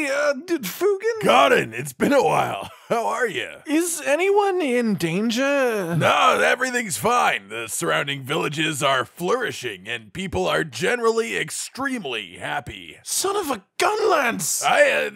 Fugen? Garden, it's been a while. How are you? Is anyone in danger? No, everything's fine. The surrounding villages are flourishing and people are generally extremely happy. Son of a gun, Lance! I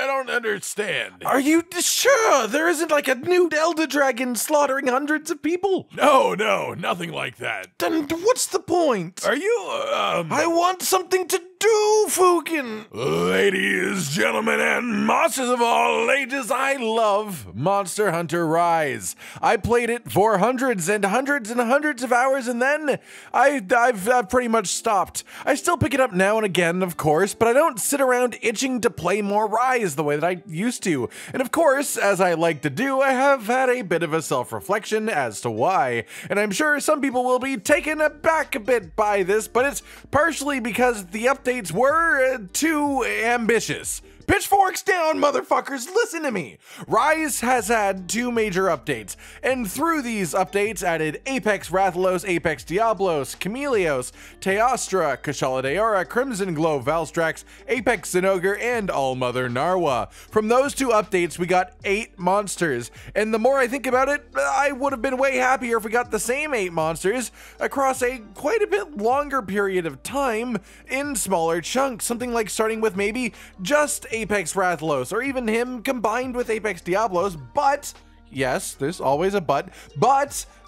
don't understand. Are you sure there isn't like a new Elder Dragon slaughtering hundreds of people? No, nothing like that. Then what's the point? Are you, I want something to do, Fugen! Ladies, gentlemen, and monsters of all ages, I love Monster Hunter Rise. I played it for hundreds and hundreds and hundreds of hours, and then I've pretty much stopped. I still pick it up now and again, of course, but I don't sit around itching to play more Rise the way that I used to. And of course, as I like to do, I have had a bit of a self-reflection as to why. And I'm sure some people will be taken aback a bit by this, but it's partially because the updates were too ambitious. Pitchforks down, motherfuckers, listen to me! Rise has had 2 major updates, and through these updates added Apex Rathalos, Apex Diablos, Chameleos, Teostra, Kushala Daora, Crimson Glow Valstrax, Apex Zinogre, and Allmother Narwa. From those 2 updates, we got 8 monsters, and the more I think about it, I would have been way happier if we got the same 8 monsters across a quite a bit longer period of time in smaller chunks, something like starting with maybe just Apex Rathalos, or even him combined with Apex Diablos, but, yes, there's always a but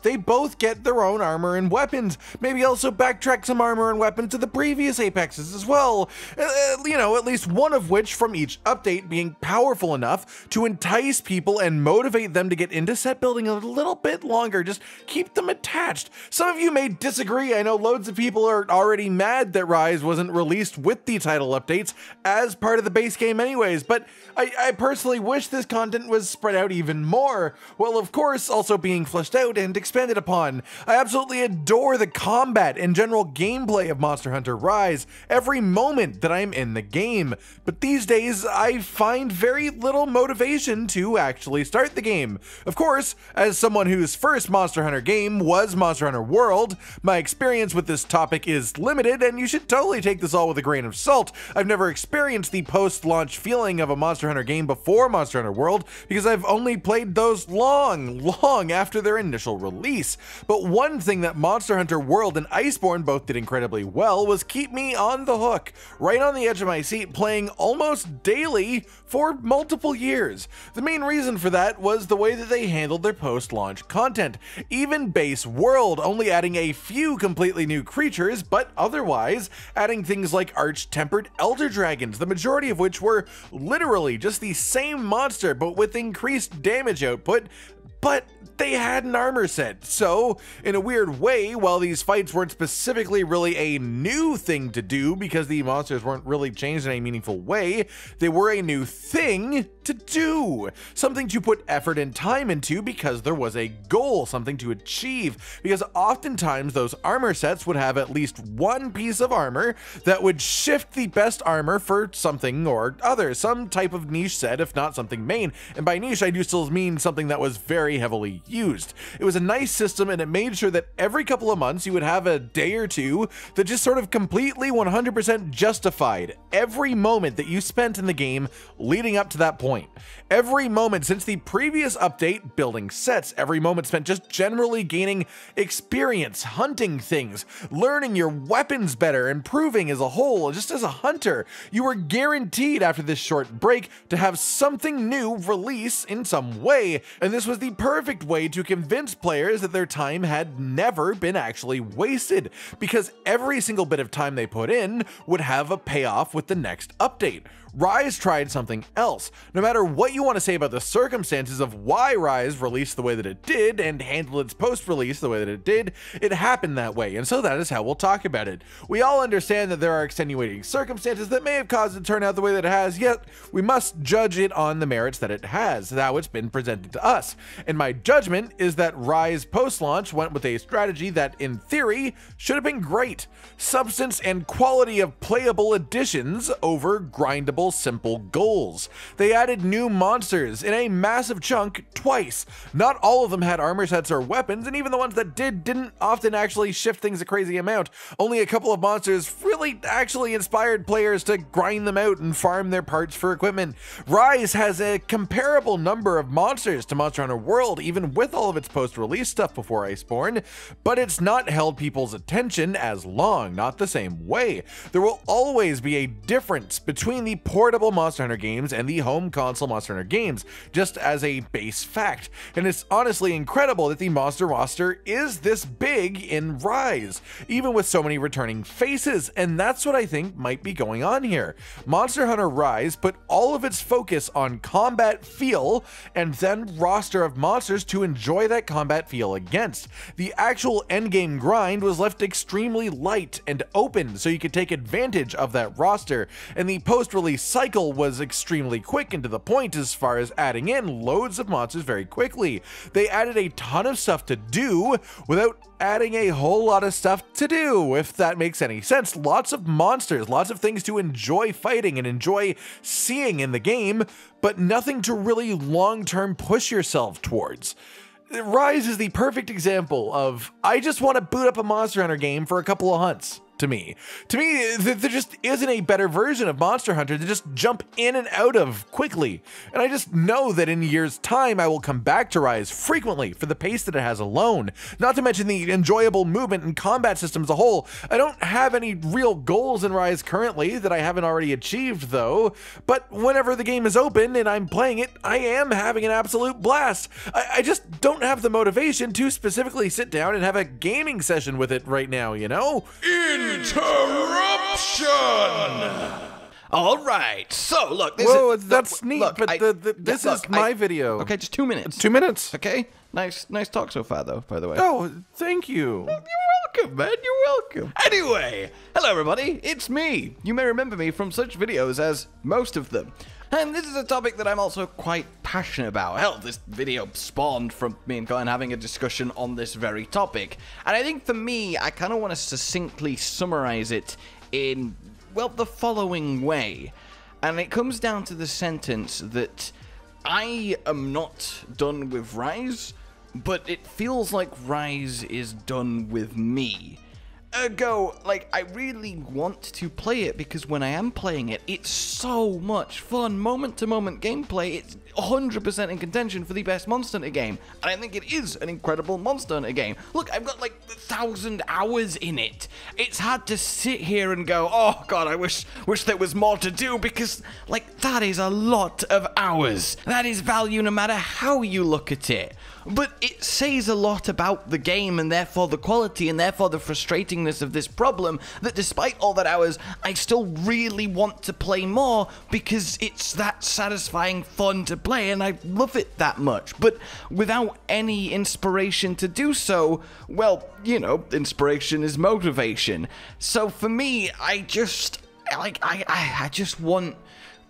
they both get their own armor and weapons. Maybe also backtrack some armor and weapons to the previous Apexes as well. You know, at least one of which from each update being powerful enough to entice people and motivate them to get into set building a little bit longer. Just keep them attached. Some of you may disagree. I know loads of people are already mad that Rise wasn't released with the title updates as part of the base game anyways, but I personally wish this content was spread out even more, while of course also being fleshed out and expanded upon. I absolutely adore the combat and general gameplay of Monster Hunter Rise every moment that I'm in the game, but these days I find very little motivation to actually start the game. Of course, as someone whose first Monster Hunter game was Monster Hunter World, my experience with this topic is limited, and you should totally take this all with a grain of salt. I've never experienced the post-launch feeling of a Monster Hunter game before Monster Hunter World because I've only played those long after their initial release. But one thing that Monster Hunter World and Iceborne both did incredibly well was keep me on the hook, right on the edge of my seat, playing almost daily for multiple years. The main reason for that was the way that they handled their post-launch content. Even base world only adding a few completely new creatures, but otherwise adding things like arch-tempered elder dragons, the majority of which were literally just the same monster but with increased damage output, but they had an armor set. So, in a weird way, while these fights weren't specifically really a new thing to do because the monsters weren't really changed in a meaningful way, they were a new thing to do. Something to put effort and time into because there was a goal, something to achieve. Because oftentimes those armor sets would have at least one piece of armor that would shift the best armor for something or other, some type of niche set, if not something main. And by niche, I do still mean something that was very heavily used. It was a nice system, and it made sure that every couple of months you would have a day or two that just sort of completely 100% justified every moment that you spent in the game leading up to that point. Every moment since the previous update building sets, every moment spent just generally gaining experience, hunting things, learning your weapons better, improving as a whole, just as a hunter. You were guaranteed after this short break to have something new release in some way, and this was the perfect way to convince players that their time had never been actually wasted, because every single bit of time they put in would have a payoff with the next update. Rise tried something else. No matter what you want to say about the circumstances of why Rise released the way that it did and handled its post-release the way that it did, it happened that way, and so that is how we'll talk about it. We all understand that there are extenuating circumstances that may have caused it to turn out the way that it has, yet we must judge it on the merits that it has, how it's been presented to us. And my judgment judgment is that Rise post-launch went with a strategy that, in theory, should have been great. Substance and quality of playable additions over grindable simple goals. They added new monsters in a massive chunk twice. Not all of them had armor sets or weapons, and even the ones that didn't often actually shift things a crazy amount. Only a couple of monsters really actually inspired players to grind them out and farm their parts for equipment. Rise has a comparable number of monsters to Monster Hunter World, even with all of its post-release stuff before Iceborne, but it's not held people's attention as long, not the same way. There will always be a difference between the portable Monster Hunter games and the home console Monster Hunter games, just as a base fact, and it's honestly incredible that the monster roster is this big in Rise, even with so many returning faces, and that's what I think might be going on here. Monster Hunter Rise put all of its focus on combat feel and then roster of monsters to enjoy that combat feel against. The actual endgame grind was left extremely light and open so you could take advantage of that roster, and the post-release cycle was extremely quick and to the point as far as adding in loads of monsters very quickly. They added a ton of stuff to do without adding a whole lot of stuff to do, if that makes any sense. Lots of monsters, lots of things to enjoy fighting and enjoy seeing in the game, but nothing to really long-term push yourself towards. Rise is the perfect example of, I just want to boot up a Monster Hunter game for a couple of hunts. To me, there just isn't a better version of Monster Hunter to just jump in and out of quickly. And I just know that in years' time, I will come back to Rise frequently for the pace that it has alone. Not to mention the enjoyable movement and combat system as a whole. I don't have any real goals in Rise currently that I haven't already achieved though, but whenever the game is open and I'm playing it, I am having an absolute blast. I just don't have the motivation to specifically sit down and have a gaming session with it right now, you know? Interruption! All right, so look, that's neat, look, but this is my video. Okay, just 2 minutes. It's 2 minutes. Okay, nice talk so far, though, by the way. Oh, thank you. You're welcome, man, you're welcome. Anyway, hello everybody, it's me. You may remember me from such videos as most of them. And this is a topic that I'm also quite passionate about. Hell, this video spawned from me and Colin having a discussion on this very topic. And I think for me, I kind of want to succinctly summarize it in, well, the following way. And it comes down to the sentence that I am not done with Rise, but it feels like Rise is done with me. Like, I really want to play it because when I am playing it, it's so much fun. Moment-to-moment gameplay, it's 100% in contention for the best Monster Hunter game. And I think it is an incredible Monster Hunter game. Look, I've got like 1,000 hours in it. It's hard to sit here and go, oh god, I wish there was more to do, because like that is a lot of hours. That is value no matter how you look at it. But it says a lot about the game and therefore the quality and therefore the frustratingness of this problem, that despite all that hours, I still really want to play more because it's that satisfying fun to play and I love it that much. But without any inspiration to do so, well, you know, inspiration is motivation. So for me, I just want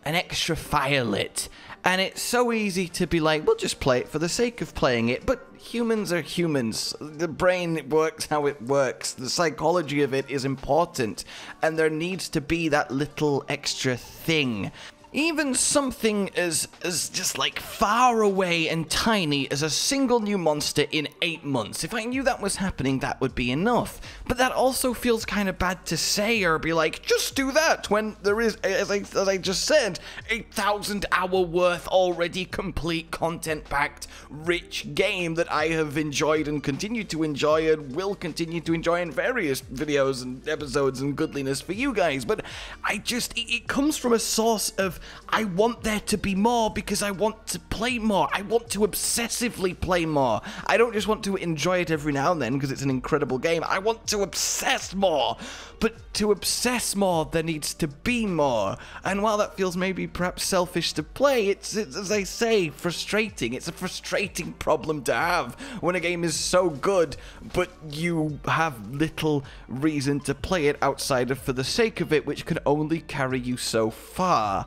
an extra fire lit. And it's so easy to be like, well, just play it for the sake of playing it. But humans are humans. The brain works how it works. The psychology of it is important. And there needs to be that little extra thing. Even something as just like far away and tiny as a single new monster in 8 months. If I knew that was happening, that would be enough. But that also feels kind of bad to say or be like, just do that, when there is, as I just said, 1,000 hour worth already complete content-packed rich game that I have enjoyed and continue to enjoy and will continue to enjoy in various videos and episodes and goodliness for you guys. But it comes from a source of, I want there to be more because I want to play more. I want to obsessively play more. I don't just want to enjoy it every now and then because it's an incredible game. I want to obsess more. But to obsess more, there needs to be more. And while that feels maybe perhaps selfish to play, it's as I say, frustrating. It's a frustrating problem to have when a game is so good, but you have little reason to play it outside of for the sake of it, which can only carry you so far.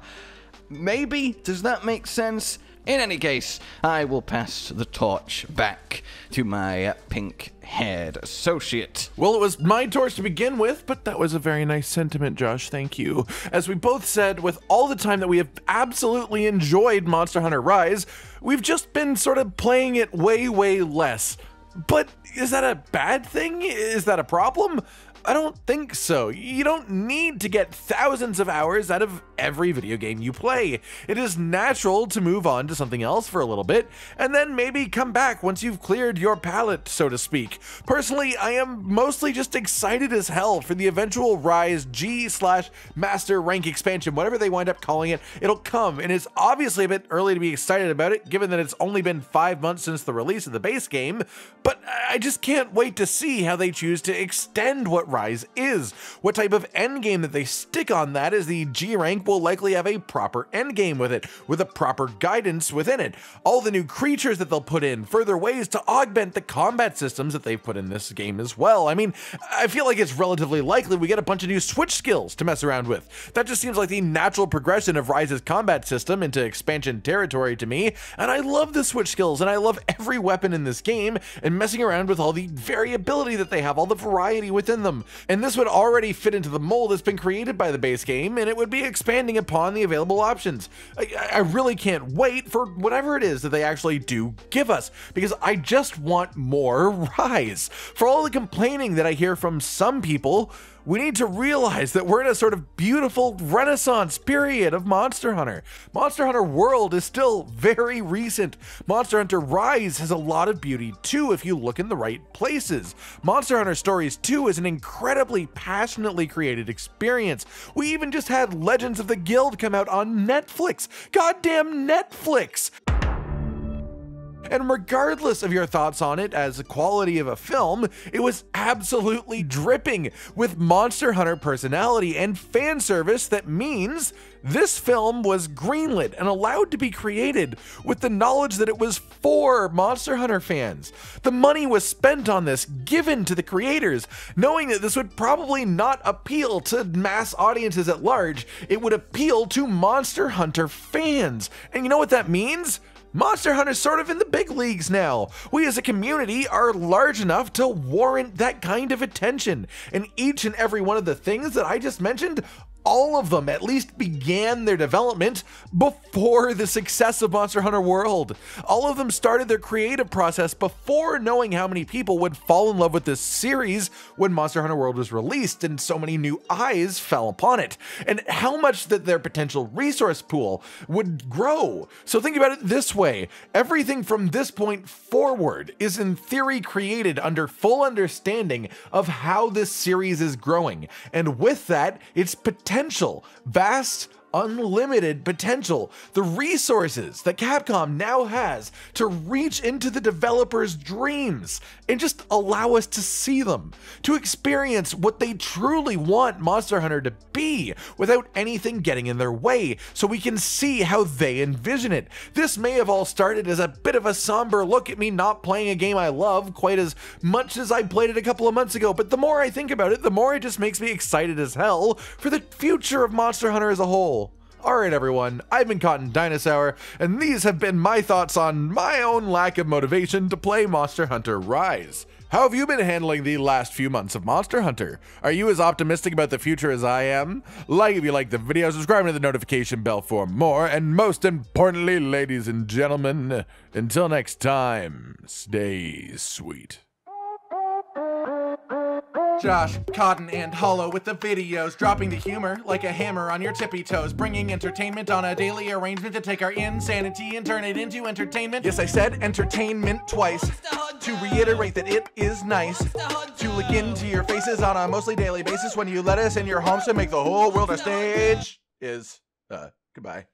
Maybe? Does that make sense? In any case, I will pass the torch back to my pink-haired associate. Well, it was my torch to begin with, but that was a very nice sentiment, Josh. Thank you. As we both said, with all the time that we have absolutely enjoyed Monster Hunter Rise, we've just been sort of playing it way, way less. But is that a bad thing? Is that a problem? I don't think so. You don't need to get thousands of hours out of every video game you play. It is natural to move on to something else for a little bit, and then maybe come back once you've cleared your palate, so to speak. Personally, I am mostly just excited as hell for the eventual Rise G/Master Rank expansion, whatever they wind up calling it. It'll come, and it's obviously a bit early to be excited about it, given that it's only been 5 months since the release of the base game, but I just can't wait to see how they choose to extend what Rise is. What type of endgame that they stick on that, as the G rank will likely have a proper endgame with it, with a proper guidance within it. All the new creatures that they'll put in, further ways to augment the combat systems that they've put in this game as well. I mean, I feel like it's relatively likely we get a bunch of new switch skills to mess around with. That just seems like the natural progression of Rise's combat system into expansion territory to me, and I love the switch skills, and I love every weapon in this game, and messing around with all the variability that they have, all the variety within them. And this would already fit into the mold that's been created by the base game, and it would be expanding upon the available options. I really can't wait for whatever it is that they actually do give us, because I just want more Rise. For all the complaining that I hear from some people, we need to realize that we're in a sort of beautiful renaissance period of Monster Hunter. Monster Hunter World is still very recent. Monster Hunter Rise has a lot of beauty too if you look in the right places. Monster Hunter Stories 2 is an incredibly passionately created experience. We even just had Legends of the Guild come out on Netflix. Goddamn Netflix! And regardless of your thoughts on it as the quality of a film, it was absolutely dripping with Monster Hunter personality and fan service that means this film was greenlit and allowed to be created with the knowledge that it was for Monster Hunter fans. The money was spent on this, given to the creators, knowing that this would probably not appeal to mass audiences at large. It would appeal to Monster Hunter fans. And you know what that means? Monster Hunter's sort of in the big leagues now. We as a community are large enough to warrant that kind of attention. And each and every one of the things that I just mentioned, all of them at least began their development before the success of Monster Hunter World. All of them started their creative process before knowing how many people would fall in love with this series when Monster Hunter World was released and so many new eyes fell upon it, and how much that their potential resource pool would grow. So think about it this way: everything from this point forward is in theory created under full understanding of how this series is growing, and with that, its potential, vast, unlimited potential, the resources that Capcom now has to reach into the developers' dreams and just allow us to see them, to experience what they truly want Monster Hunter to be without anything getting in their way, so we can see how they envision it. This may have all started as a bit of a somber look at me not playing a game I love quite as much as I played it a couple of months ago, but the more I think about it, the more it just makes me excited as hell for the future of Monster Hunter as a whole. Alright everyone, I've been Cant Dinosaur, and these have been my thoughts on my own lack of motivation to play Monster Hunter Rise. How have you been handling the last few months of Monster Hunter? Are you as optimistic about the future as I am? Like if you like the video, subscribe to the notification bell for more, and most importantly, ladies and gentlemen, until next time, stay sweet. Josh, Cotton, and Hollow with the videos, dropping the humor like a hammer on your tippy toes, bringing entertainment on a daily arrangement to take our insanity and turn it into entertainment. Yes, I said entertainment twice, to reiterate that it is nice to look into your faces on a mostly daily basis when you let us in your homes to make the whole world our stage. Goodbye.